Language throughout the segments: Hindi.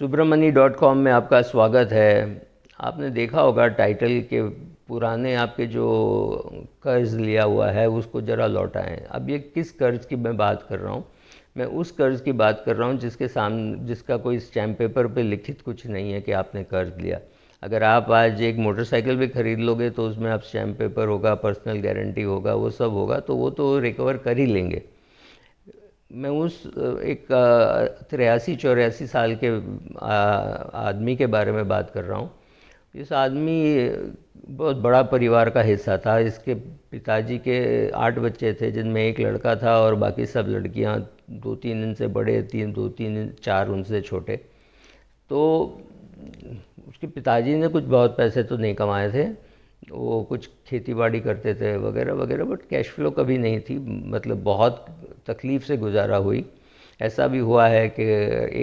subramani.com में आपका स्वागत है। आपने देखा होगा टाइटल के पुराने आपके जो कर्ज़ लिया हुआ है उसको ज़रा लौटाएं। अब ये किस कर्ज़ की मैं बात कर रहा हूँ? मैं उस कर्ज़ की बात कर रहा हूँ जिसका कोई स्टैम्प पेपर पे लिखित कुछ नहीं है कि आपने कर्ज़ लिया। अगर आप आज एक मोटरसाइकिल भी ख़रीद लोगे तो उसमें आप स्टैम्प पेपर होगा, पर्सनल गारंटी होगा, वो सब होगा, तो वो तो रिकवर कर ही लेंगे। मैं उस एक 83-84 साल के आदमी के बारे में बात कर रहा हूँ। इस आदमी बहुत बड़ा परिवार का हिस्सा था। इसके पिताजी के 8 बच्चे थे, जिनमें एक लड़का था और बाकी सब लड़कियाँ, 2-3 इनसे बड़े, 4 उनसे छोटे। तो उसके पिताजी ने कुछ बहुत पैसे तो नहीं कमाए थे, वो कुछ खेती बाड़ी करते थे वगैरह वगैरह, बट कैश फ्लो कभी नहीं थी। मतलब बहुत तकलीफ़ से गुजारा हुई। ऐसा भी हुआ है कि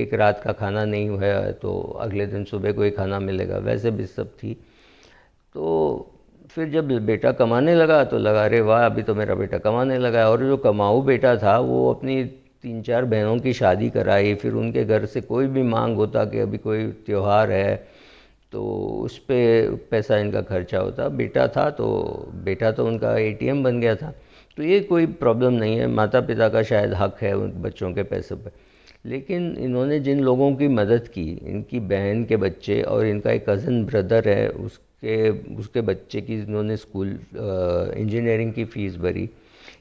एक रात का खाना नहीं हुआ है तो अगले दिन सुबह को ही खाना मिलेगा, वैसे भी सब थी। तो फिर जब बेटा कमाने लगा तो लगा, अरे वाह, अभी तो मेरा बेटा कमाने लगा है। और जो कमाऊ बेटा था वो अपनी 3-4 बहनों की शादी कराई। फिर उनके घर से कोई भी मांग होता कि अभी कोई त्यौहार है तो उस पे पैसा इनका खर्चा होता। बेटा था तो बेटा तो उनका एटीएम बन गया था। तो ये कोई प्रॉब्लम नहीं है, माता पिता का शायद हक है उन बच्चों के पैसों पर। लेकिन इन्होंने जिन लोगों की मदद की, इनकी बहन के बच्चे और इनका एक कज़न ब्रदर है, उसके उसके बच्चे की इन्होंने स्कूल इंजीनियरिंग की फ़ीस भरी।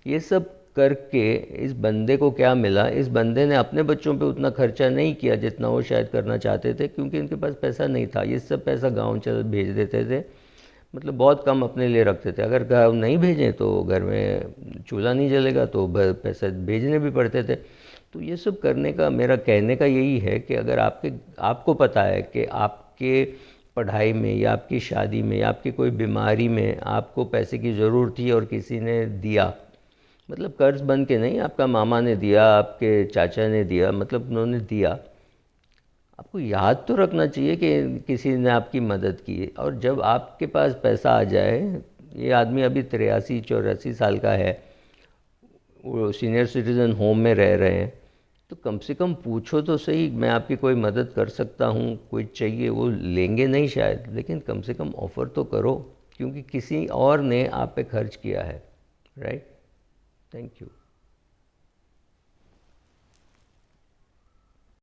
ये सब करके इस बंदे को क्या मिला? इस बंदे ने अपने बच्चों पे उतना खर्चा नहीं किया जितना वो शायद करना चाहते थे, क्योंकि इनके पास पैसा नहीं था। ये सब पैसा गाँव चल भेज देते थे, मतलब बहुत कम अपने लिए रखते थे। अगर गाँव नहीं भेजें तो घर में चूल्हा नहीं जलेगा, तो पैसा भेजने भी पड़ते थे। तो ये सब करने का मेरा कहने का यही है कि अगर आपको पता है कि आपके पढ़ाई में या आपकी शादी में या आपकी कोई बीमारी में आपको पैसे की ज़रूरत थी और किसी ने दिया, मतलब कर्ज बन के नहीं, आपका मामा ने दिया, आपके चाचा ने दिया, मतलब उन्होंने दिया, आपको याद तो रखना चाहिए कि किसी ने आपकी मदद की। और जब आपके पास पैसा आ जाए, ये आदमी अभी 83-84 साल का है, वो सीनियर सिटीज़न होम में रह रहे हैं, तो कम से कम पूछो तो सही, मैं आपकी कोई मदद कर सकता हूँ, कोई चाहिए। वो लेंगे नहीं शायद, लेकिन कम से कम ऑफ़र तो करो, क्योंकि किसी और ने आप पे खर्च किया है। राइट? Thank you.